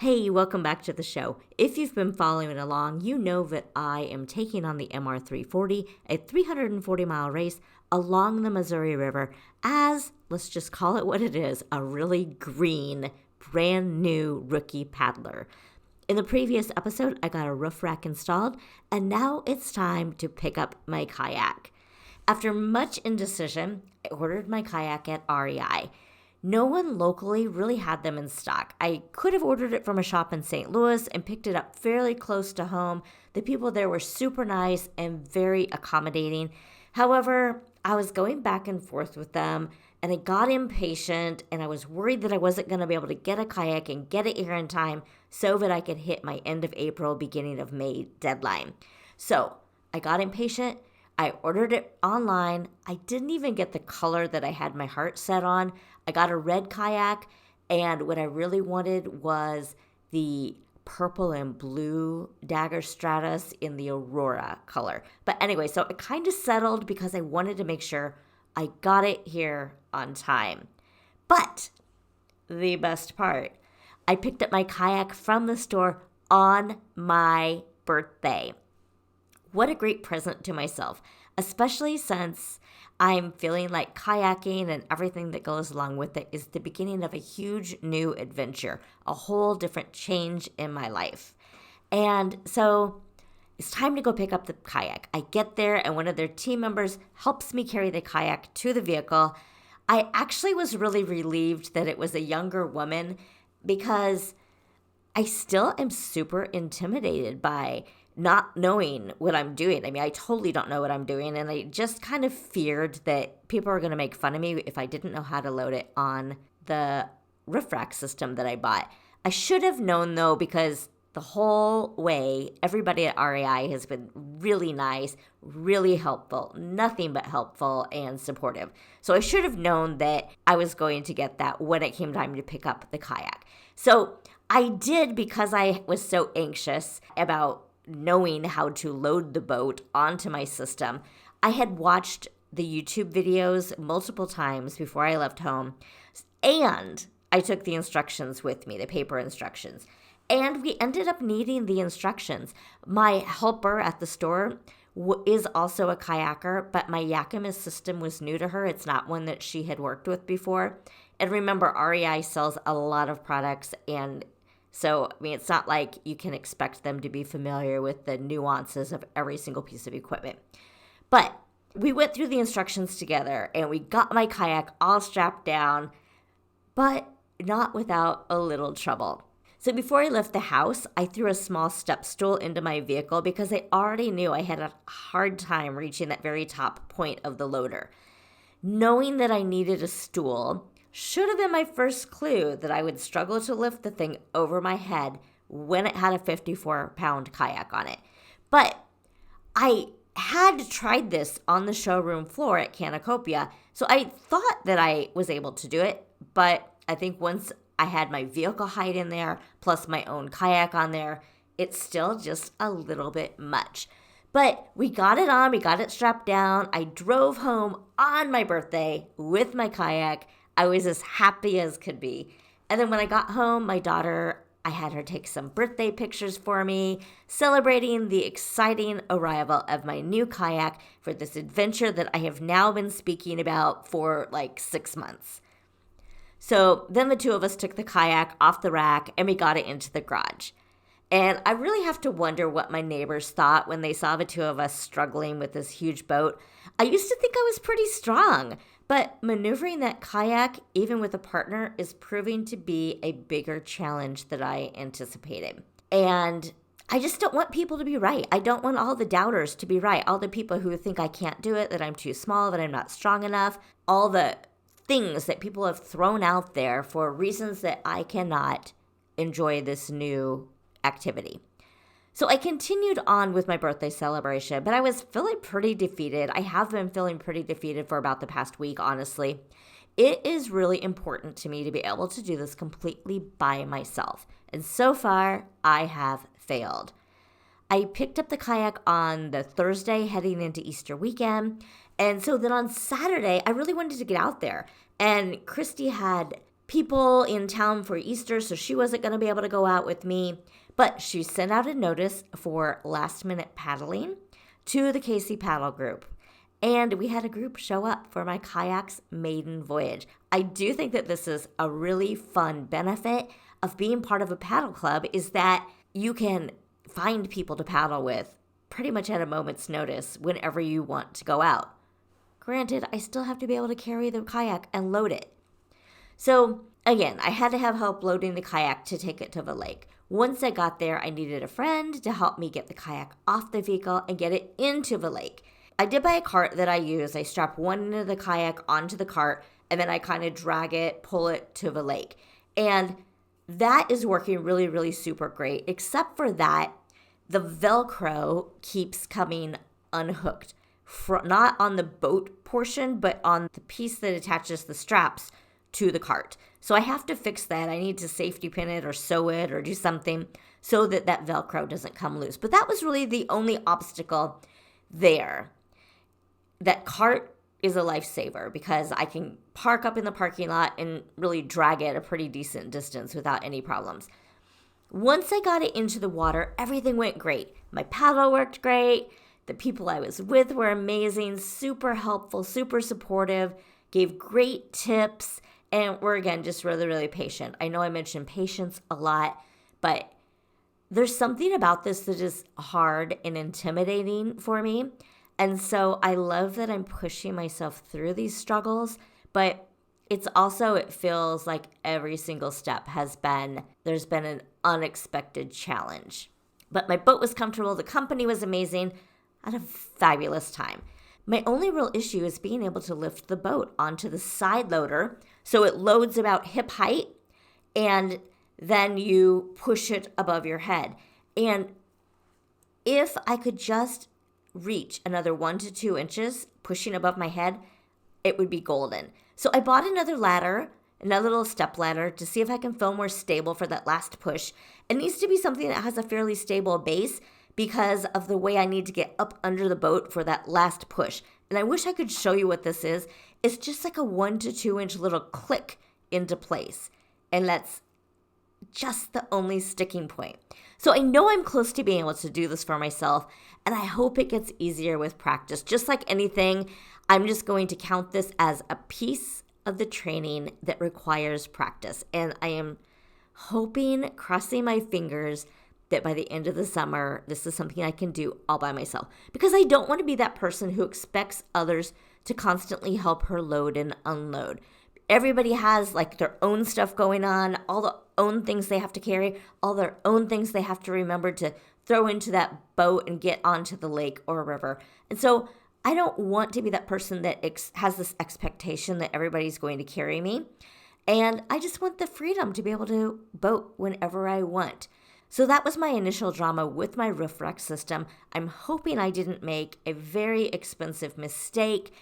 Hey, welcome back to the show. If you've been following along, you know that I am taking on the MR340, a 340-mile race along the Missouri River as, let's just call it what it is, a really green, brand new rookie paddler. In the previous episode, I got a roof rack installed, and now it's time to pick up my kayak. After much indecision, I ordered my kayak at REI. No one locally really had them in stock. I could have ordered it from a shop in St. Louis and picked it up fairly close to home. The people there were super nice and very accommodating. However, I was going back and forth with them and I got impatient and I was worried that I wasn't going to be able to get a kayak and get it here in time so that I could hit my end of April, beginning of May deadline. So I got impatient. I ordered it online. I didn't even get the color that I had my heart set on. I got a red kayak, and what I really wanted was the purple and blue Dagger Stratus in the Aurora color. But anyway, so I kind of settled because I wanted to make sure I got it here on time. But the best part, I picked up my kayak from the store on my birthday. What a great present to myself, especially since I'm feeling like kayaking and everything that goes along with it is the beginning of a huge new adventure, a whole different change in my life. And so it's time to go pick up the kayak. I get there and one of their team members helps me carry the kayak to the vehicle. I actually was really relieved that it was a younger woman because I still am super intimidated by not knowing what I'm doing. I mean, I totally don't know what I'm doing. And I just kind of feared that people are going to make fun of me if I didn't know how to load it on the roof rack system that I bought. I should have known though, because the whole way, everybody at REI has been really nice, really helpful, nothing but helpful and supportive. So I should have known that I was going to get that when it came time to pick up the kayak. So I did, because I was so anxious about knowing how to load the boat onto my system. I had watched the YouTube videos multiple times before I left home, and I took the instructions with me, the paper instructions, and we ended up needing the instructions. My helper at the store is also a kayaker, but my Yakima system was new to her. It's not one that she had worked with before. And remember, REI sells a lot of products, and so, I mean, it's not like you can expect them to be familiar with the nuances of every single piece of equipment. But we went through the instructions together and we got my kayak all strapped down, but not without a little trouble. So before I left the house, I threw a small step stool into my vehicle because I already knew I had a hard time reaching that very top point of the loader. Knowing that I needed a stool should have been my first clue that I would struggle to lift the thing over my head when it had a 54-pound kayak on it. But I had tried this on the showroom floor at Canacopia, so I thought that I was able to do it. But I think once I had my vehicle height in there, plus my own kayak on there, it's still just a little bit much. But we got it on, we got it strapped down. I drove home on my birthday with my kayak. I was as happy as could be. And then when I got home, my daughter, I had her take some birthday pictures for me, celebrating the exciting arrival of my new kayak for this adventure that I have now been speaking about for like 6 months. So then the two of us took the kayak off the rack and we got it into the garage. And I really have to wonder what my neighbors thought when they saw the two of us struggling with this huge boat. I used to think I was pretty strong, but maneuvering that kayak, even with a partner, is proving to be a bigger challenge than I anticipated. And I just don't want people to be right. I don't want all the doubters to be right. All the people who think I can't do it, that I'm too small, that I'm not strong enough, all the things that people have thrown out there for reasons that I cannot enjoy this new activity. So I continued on with my birthday celebration, but I was feeling pretty defeated. I have been feeling pretty defeated for about the past week, honestly. It is really important to me to be able to do this completely by myself. And so far, I have failed. I picked up the kayak on the Thursday heading into Easter weekend. And so then on Saturday, I really wanted to get out there. And Christy had people in town for Easter, so she wasn't going to be able to go out with me. But she sent out a notice for last-minute paddling to the Casey Paddle Group. And we had a group show up for my kayak's maiden voyage. I do think that this is a really fun benefit of being part of a paddle club, is that you can find people to paddle with pretty much at a moment's notice whenever you want to go out. Granted, I still have to be able to carry the kayak and load it. So again, I had to have help loading the kayak to take it to the lake. Once I got there, I needed a friend to help me get the kayak off the vehicle and get it into the lake. I did buy a cart that I use. I strap one end of the kayak onto the cart, and then I kind of drag it, pull it to the lake. And that is working really, really super great, except for that the Velcro keeps coming unhooked. Not on the boat portion, but on the piece that attaches the straps to the cart. So I have to fix that. I need to safety pin it or sew it or do something so that that Velcro doesn't come loose. But that was really the only obstacle there. That cart is a lifesaver because I can park up in the parking lot and really drag it a pretty decent distance without any problems. Once I got it into the water, everything went great. My paddle worked great. The people I was with were amazing, super helpful, super supportive, gave great tips, and were, again, just really, really patient. I know I mentioned patience a lot, but there's something about this that is hard and intimidating for me. And so I love that I'm pushing myself through these struggles, but it feels like every single step there's been an unexpected challenge. But my boat was comfortable, the company was amazing, I had a fabulous time. My only real issue is being able to lift the boat onto the side loader so it loads about hip height, and then you push it above your head. And if I could just reach another 1 to 2 inches pushing above my head, it would be golden. So I bought another little step ladder to see if I can feel more stable for that last push. It needs to be something that has a fairly stable base because of the way I need to get up under the boat for that last push. And I wish I could show you what this is. It's just like a 1 to 2 inch little click into place. And that's just the only sticking point. So I know I'm close to being able to do this for myself, and I hope it gets easier with practice. Just like anything, I'm just going to count this as a piece of the training that requires practice. And I am hoping, crossing my fingers, that by the end of the summer, this is something I can do all by myself. Because I don't want to be that person who expects others to constantly help her load and unload. Everybody has like their own stuff going on, all the own things they have to carry, all their own things they have to remember to throw into that boat and get onto the lake or river. And so I don't want to be that person that has this expectation that everybody's going to carry me. And I just want the freedom to be able to boat whenever I want. So that was my initial drama with my roof rack system. I'm hoping I didn't make a very expensive mistake.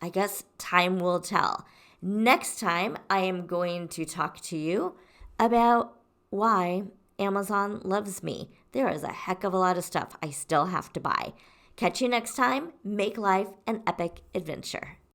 I guess time will tell. Next time, I am going to talk to you about why Amazon loves me. There is a heck of a lot of stuff I still have to buy. Catch you next time. Make life an epic adventure.